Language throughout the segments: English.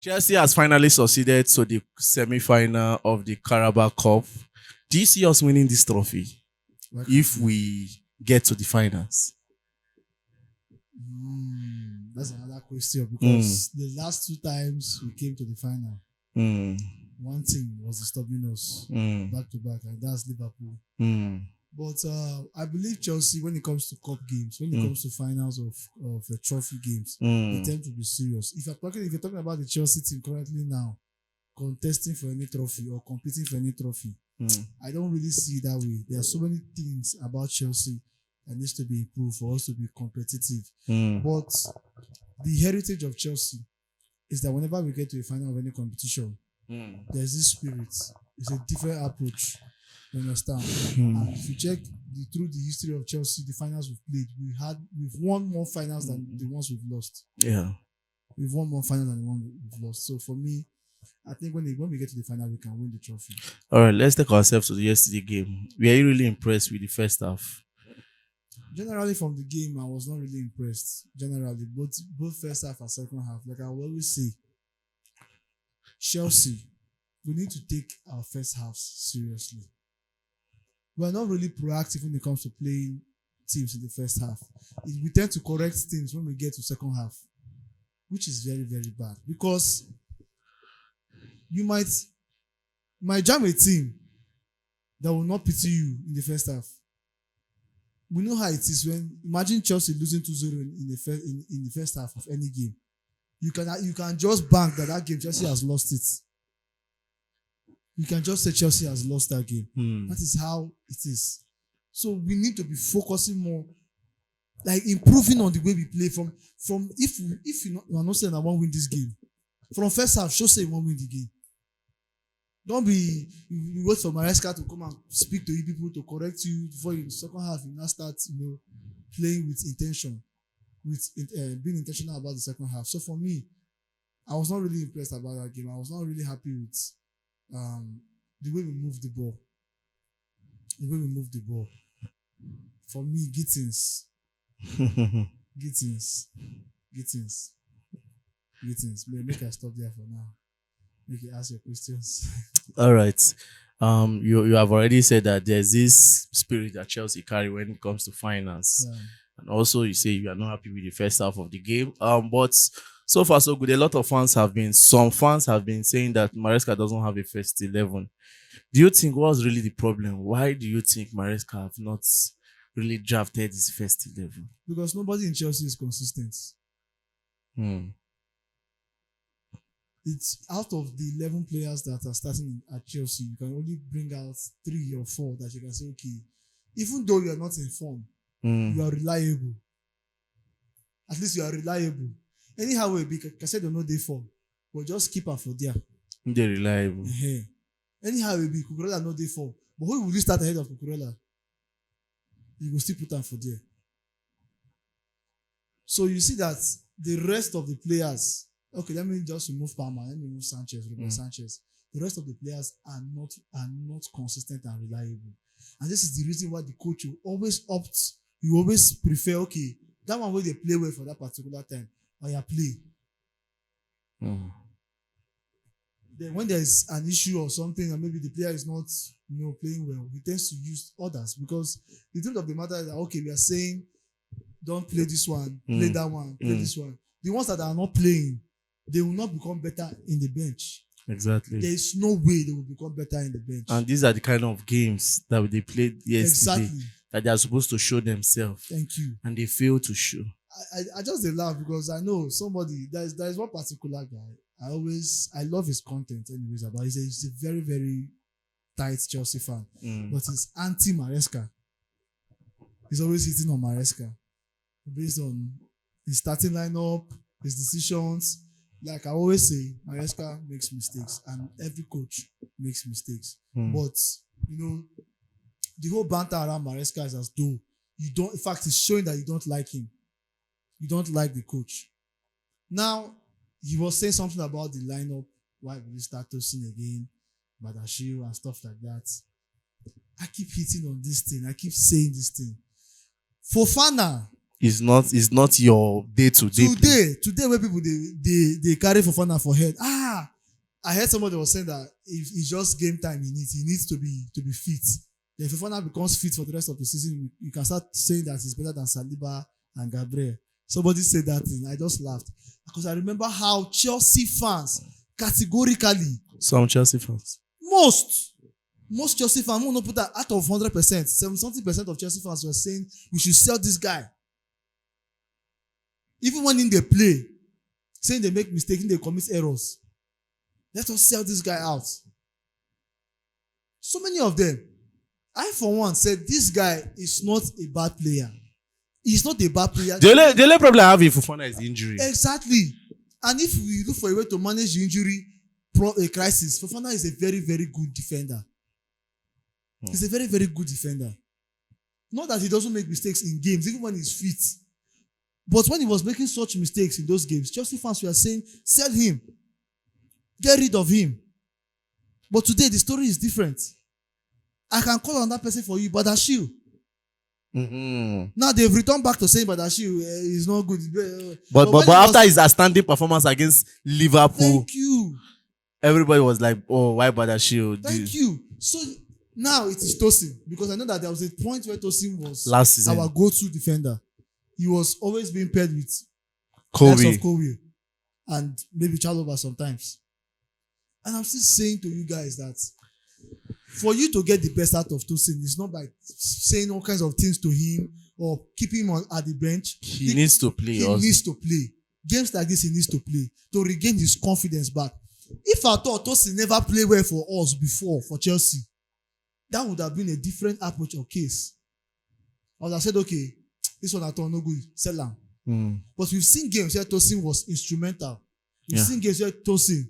Chelsea has finally succeeded to the semi-final of the Carabao Cup. Do you see us winning this trophy Why can't if we? we get to the finals? That's another question Mm, because the last two times we came to the final, mm, one team was disturbing us mm, back to back, and that's Liverpool. mm, But I believe Chelsea, when it comes to cup games, when it mm, comes to finals of trophy games, they mm, tend to be serious. If you're talking about the Chelsea team currently now contesting for any trophy or competing for any trophy, mm, I don't really see it that way. There are so many things about Chelsea that needs to be improved for us to be competitive. mm, But the heritage of Chelsea is that whenever we get to a final of any competition, mm, there's this spirit. It's a different approach. You understand? And if mm. you check through the history of Chelsea, the finals we've played, we've won more finals than the ones we've lost. Yeah. We've won more finals than the one we've lost. So for me, I think when we get to the final, we can win the trophy. All right, let's take ourselves to the yesterday game. Were you really impressed with the first half? Generally, from the game, I was not really impressed. Generally, both first half and second half, like I will always say, Chelsea, we need to take our first halves seriously. We're not really proactive when it comes to playing teams in the first half. We tend to correct teams when we get to second half, which is very, very bad because you might jam a team that will not pity you in the first half. We know how it is when imagine Chelsea losing 2-0 in the first half of any game. You can just bank that game Chelsea has lost it. You can just say Chelsea has lost that game. Hmm. That is how it is. So we need to be focusing more, like improving on the way we play. From if you are not saying I won't win this game, from first half, show say you won't win the game. Don't be you wait for Maresca to come and speak to you people to correct you before you second half you now start playing with intention, with being intentional about the second half. So for me, I was not really impressed about that game. I was not really happy with um, the way we moved the ball. The way we moved the ball. For me, Gittins, Gittins, Gittins. Make I stop there for now. Make you ask your questions. All right. You have already said that there's this spirit that Chelsea carry when it comes to finance, Yeah. and also you say you are not happy with the first half of the game. But so far so good. A lot of some fans have been saying that Maresca doesn't have a first 11. Do you think what's really the problem? Why do you think Maresca have not really drafted his first 11? Because nobody in Chelsea is consistent. Hmm. It's out of the 11 players that are starting at Chelsea, you can only bring out 3 or 4 that you can say, okay, even though you are not in form, you Hmm. are reliable. At least you are reliable. Anyhow, we be Casedo no dey form, but just keep am for there. They're reliable. Anyhow, we be Cucurella no dey form, but who will you start ahead of Cucurella? You go still put am for there. So you see that the rest of the players, okay, let me just remove Palmer, let me remove Robert Sanchez. The rest of the players are not consistent and reliable. And this is the reason why the coach will always always prefer, okay, that one where they play well for that particular time, or you play. Hmm. Then when there's an issue or something, and maybe the player is not playing well, he tends to use others because the truth of the matter is that okay, we are saying don't play this one, play Hmm. that one, play Hmm. this one. The ones that are not playing, they will not become better in the bench. Exactly. There is no way they will become better in the bench. And these are the kind of games that they played yesterday Exactly. that they are supposed to show themselves, Thank you. and they fail to show. I just dey laugh because I know somebody. There is one particular guy. I love his content anyways. About he's a very very tight Chelsea fan, Mm. but he's anti Maresca. He's always hitting on Maresca based on his starting lineup, his decisions. Like I always say, Maresca makes mistakes, and every coach makes mistakes. Mm. But the whole banter around Maresca is as though you don't. In fact, it's showing that you don't like him. You don't like the coach. Now, he was saying something about the lineup. Why will he start tossing again? Badashir and stuff like that. I keep hitting on this thing. I keep saying this thing. Fofana It's not your day to day. Today where people they carry Fofana for head. I heard somebody was saying that if it's just game time, he needs to be fit. Then if Fofana becomes fit for the rest of the season, you can start saying that he's better than Saliba and Gabriel. Somebody said that thing. I just laughed because I remember how Chelsea fans categorically, Some Chelsea fans. most Chelsea fans, who not put that out of 100%, 70% of Chelsea fans were saying we should sell this guy. Even when in they play, saying they make mistakes, they commit errors. Let us sell this guy out. So many of them. I, for one, said this guy is not a bad player. He's not a bad player. The only problem I have with Fofana is the injury. Exactly. And if we look for a way to manage the injury crisis, Fofana is a very, very good defender. He's a very, very good defender. Not that he doesn't make mistakes in games, even when he's fit. But when he was making such mistakes in those games, Chelsea fans were saying, sell him. Get rid of him. But today, the story is different. I can call on that person for you, Badashil. Mm-hmm. Now they've returned back to saying Badashil is not good. But after his outstanding performance against Liverpool, thank you. Everybody was like, "Oh, why Badashil?" Thank you. So now it is Tosin, because I know that there was a point where Tosin was last season our go-to defender. He was always being paired with Kobe and maybe Chalobah sometimes. And I'm still saying to you guys that for you to get the best out of Tosin, it's not by saying all kinds of things to him or keeping him at the bench. He needs to play. He needs to play. Games like this, he needs to play to regain his confidence back. If I thought Tosin never played well for us before, for Chelsea, that would have been a different approach or case. I would have said, okay, this one I thought no good, sell him. But we've seen games where Tosin was instrumental. We've seen games where Tosin.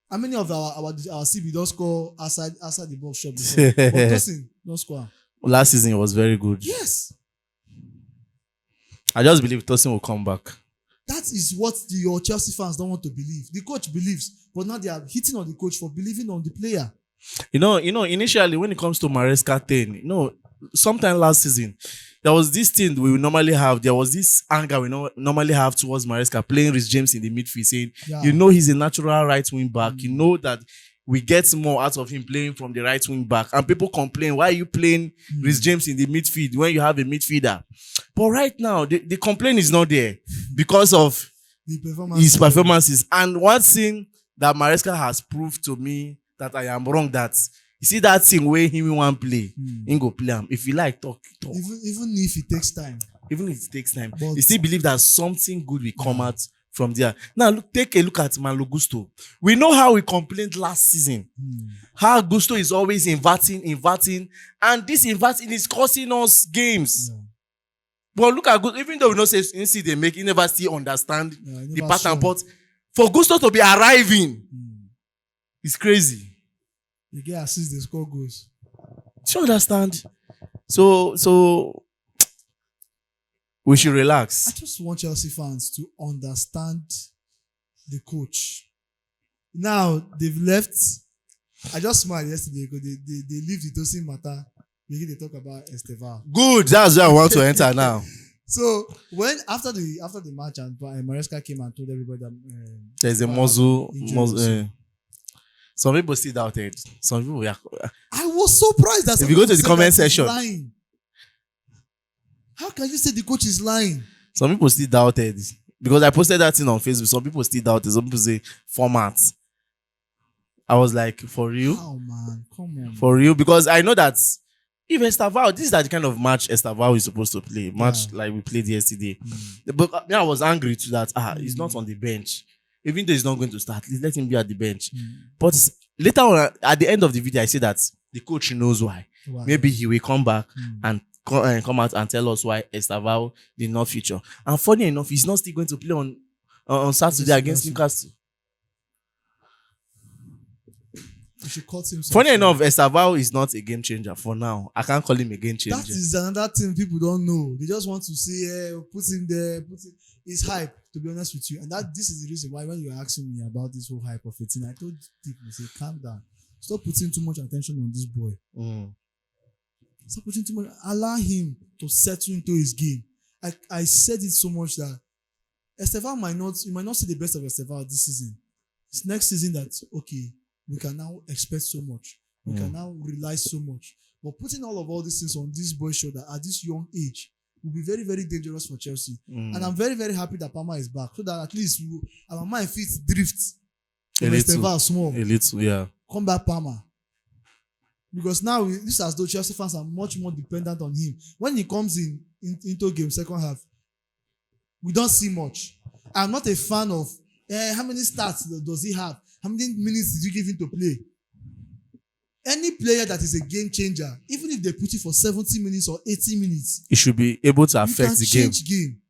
How many of our CB don't score outside the box shot before? But Tosin don't score. Last season it was very good. Yes. I just believe Tosin will come back. That is what your Chelsea fans don't want to believe. The coach believes, but now they are hitting on the coach for believing on the player. You know, initially when it comes to Maresca thing, sometime last season, there was this thing we would normally have. There was this anger we normally have towards Maresca playing Rhys James in the midfield, saying, he's a natural right wing back. You know that we get more out of him playing from the right wing back. And people complain, why are you playing Rhys James in the midfield when you have a midfielder? But right now, the complaint is not there because of his performances. And one thing that Maresca has proved to me that I am wrong, that you see that thing where he want play, he go play him. If you like, talk. Even if it takes time. Even if it takes time. You still believe that something good will come out from there. Now, take a look at Malo Gusto. We know how we complained last season. How Gusto is always inverting. And this inverting is costing us games. Yeah. But look at Gusto. Even though we know see they make, he never still understand the pattern. But for Gusto to be arriving, it's crazy. They get assists, they score goals. Do you understand? So we should relax. I just want Chelsea fans to understand the coach. Now they've left. I just smiled yesterday because they leave the Tosin matter. They talk about Estevao. Good. That's where I want to enter now. So when after the match and Maresca came and told everybody that there's a muzzle. Some people still doubted. Some people were. I was surprised that if you go to the comment section, lying. How can you say the coach is lying? Some people still doubted because I posted that thing on Facebook. Some people still doubted. Some people say format. I was like, for real? Oh man, come on. For real? Because I know that if Estevao, this is the kind of match Estevao is supposed to play. Match like we played yesterday. But I was angry to that. He's not on the bench. Even though he's not going to start, let him be at the bench. But later on, at the end of the video, I say that the coach knows why. Maybe he will come back and come out and tell us why Estevao did not feature. And funny enough, he's not still going to play on Saturday against Newcastle. Funny enough, Estevao is not a game changer for now. I can't call him a game changer. That is another thing people don't know. They just want to say, put him there. It's hype, to be honest with you. And this is the reason why when you were asking me about this whole hype of it, I told people, say, calm down. Stop putting too much attention on this boy. Stop putting too much. Allow him to settle into his game. I said it so much that Estevao you might not see the best of Estevao this season. It's next season that okay, we can now expect so much. We can now rely so much. But putting all these things on this boy's shoulder at this young age will be very, very dangerous for Chelsea. And I'm very, very happy that Palmer is back. So that at least our mind feet drift. Estevao small. A little, yeah. Come back, Palmer. Because now this is as though Chelsea fans are much more dependent on him. When he comes into game second half, we don't see much. I'm not a fan of how many starts does he have? How many minutes did you give him to play? Any player that is a game changer, even if they put it for 70 minutes or 80 minutes, He should be able to affect the game.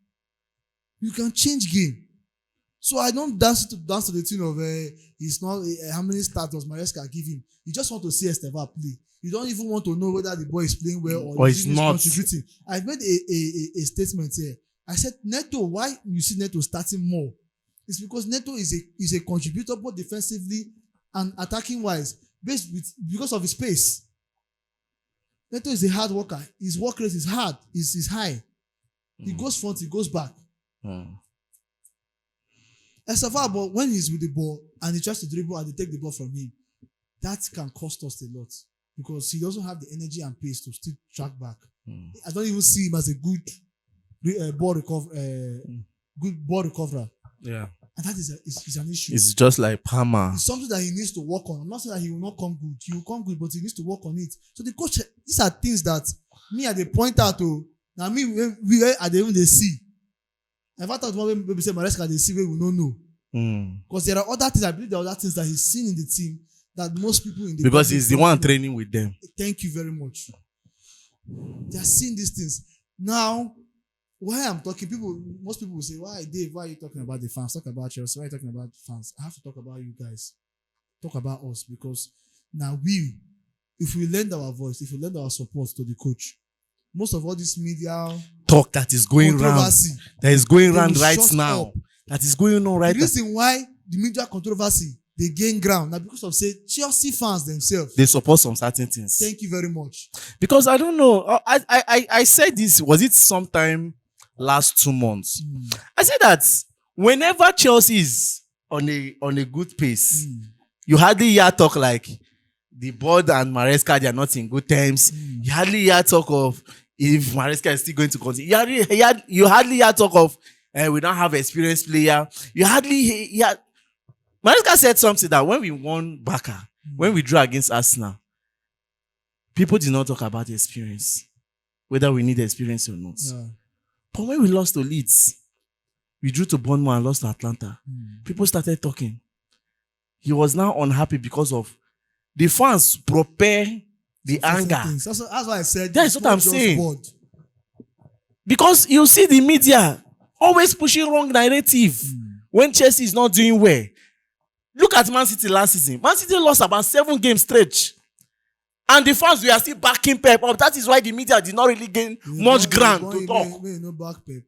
You can change game. So I don't dance to the tune of he's not how many starts does Maresca give him. You just want to see Estevao play. You don't even want to know whether the boy is playing well or he's not contributing. I've made a statement here. I said Neto, why you see Neto starting more? It's because Neto is a contributor both defensively and attacking wise, because of his pace. Neto is a hard worker. His work rate is hard. Is high. He goes front. He goes back. Estevao, but when he's with the ball and he tries to dribble and they take the ball from him, that can cost us a lot because he doesn't have the energy and pace to still track back. I don't even see him as a good ball recoverer. Yeah. And that is an issue. It's just like Palmer. It's something that he needs to work on. I'm not saying that he will not come good. He will come good, but he needs to work on it. So the coach, these are things that me at the point out to, now me, we at the even they see. If I thought one maybe say Maresca, they see where we don't know. Because there are other things, I believe there are other things that he's seen in the team that most people in the because he's the one training with them. Thank you very much. They are seeing these things. Now, why I'm talking, most people will say, why Dave, why are you talking about the fans? Talk about Chelsea, why are you talking about the fans? I have to talk about you guys. Talk about us because now if we lend our voice, if we lend our support to the coach, most of all this media talk that is going around, that is going around right now, up. That is going on right now. The reason why the media controversy they gain ground now because of say Chelsea fans themselves. They support some certain things. Thank you very much. Because I don't know, I said this, was it sometime last 2 months? I said that whenever Chelsea is on a good pace, you hardly hear talk like the board and Maresca, they are not in good terms. You hardly hear talk of if Maresca is still going to continue. You hardly hear talk of we don't have experienced player. You hardly hear. Maresca said something that when we won Barca, when we drew against Arsenal, people did not talk about the experience, whether we need experience or not. Yeah. But when we lost to Leeds, we drew to Bournemouth and lost to Atlanta. People started talking. He was now unhappy because of the fans prepare the anger. That's why I said that's what I'm saying. Bored. Because you see the media always pushing wrong narrative when Chelsea is not doing well. Look at Man City last season. Man City lost about 7 games stretch. And the fans were still backing Pep up. That is why the media did not really gain much ground to talk. No back Pep.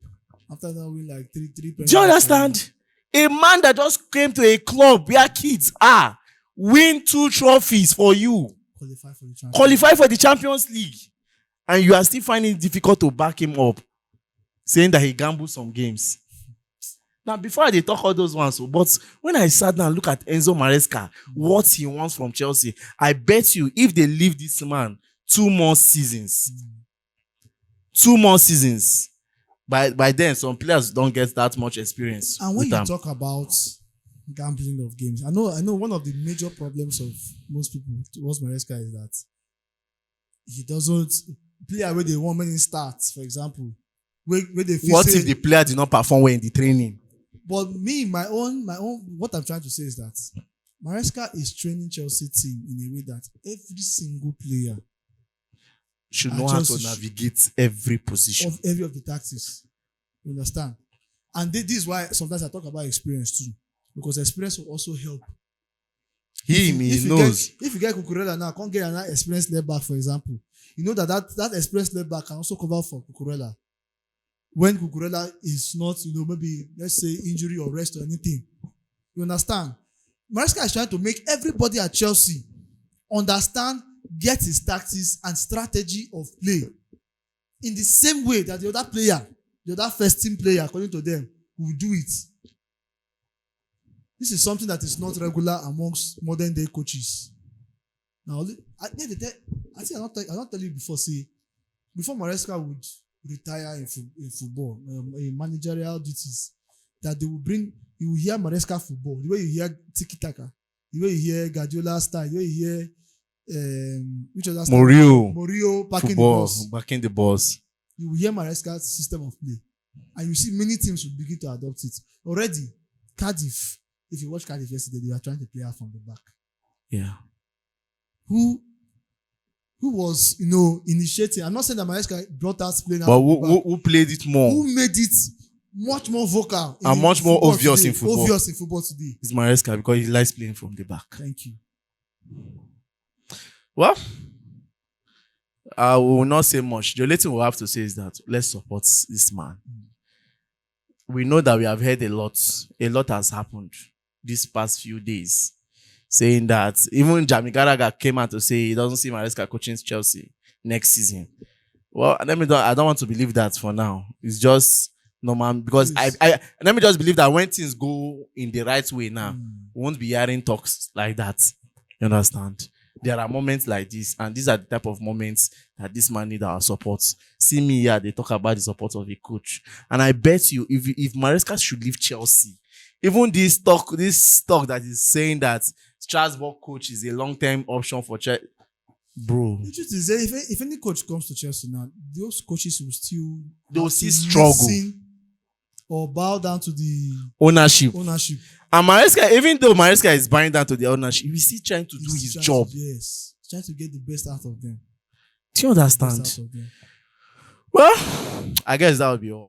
After that, we like three. Do you understand? A man that just came to a club where kids are, win 2 trophies for you, qualify for the Champions League, and you are still finding it difficult to back him up, saying that he gambled some games. Now, before they talk all those ones, but when I sat down and look at Enzo Maresca, what he wants from Chelsea, I bet you if they leave this man 2 more seasons, 2 more seasons, by then some players don't get that much experience. And when you talk about gambling of games, I know one of the major problems of most people towards Maresca is that he doesn't play away the 1 minute starts, for example. Where they what if the player did not perform well in the training? But me, my own, what I'm trying to say is that Maresca is training Chelsea team in a way that every single player should know how to navigate every position of every of the tactics. You understand? And this is why sometimes I talk about experience too, because experience will also help. He knows. If you get Cucurella now, can't get another experienced left back, for example. You know that experienced left back can also cover for Cucurella. When Cucurella is not, maybe, let's say, injury or rest or anything. You understand? Maresca is trying to make everybody at Chelsea understand get his tactics and strategy of play in the same way that the other player, the other first team player, according to them, will do it. This is something that is not regular amongst modern day coaches. Now, I think I not tell you before. See, before Maresca would retire in football, in managerial duties, that they will bring. You will hear Maresca football, the way you hear tiki taka, the way you hear Guardiola style, the way you hear which other style? Mourinho backing the balls. You will hear Maresca's system of play, and you see many teams will begin to adopt it already. Cardiff, if you watch Cardiff yesterday, they were trying to play out from the back. Yeah. Who was, initiating? I'm not saying that Maresca brought us playing out. But who played it more? Who made it much more vocal and much more obvious today, in football? Obvious in football today. It's Maresca because he likes playing from the back. Thank you. Well, I will not say much. The only thing we'll have to say is that let's support this man. We know that we have heard a lot. A lot has happened these past few days, saying that even Jamie Carragher came out to say he doesn't see Maresca coaching Chelsea next season. Well, I don't want to believe that for now. It's just normal because let me just believe that when things go in the right way now, we won't be hearing talks like that. You understand? There are moments like this, and these are the type of moments that this man needs our support. See me here, they talk about the support of a coach. And I bet you, if Maresca should leave Chelsea, even this talk that is saying that Strasbourg coach is a long-term option for Chelsea, bro. The truth is, if any coach comes to Chelsea now, those coaches will still struggle or bow down to the ownership. And Maresca, even though Maresca is bowing down to the ownership, he's still trying to do his job. Yes, trying to get the best out of them. Do you understand? Well, I guess that would be all.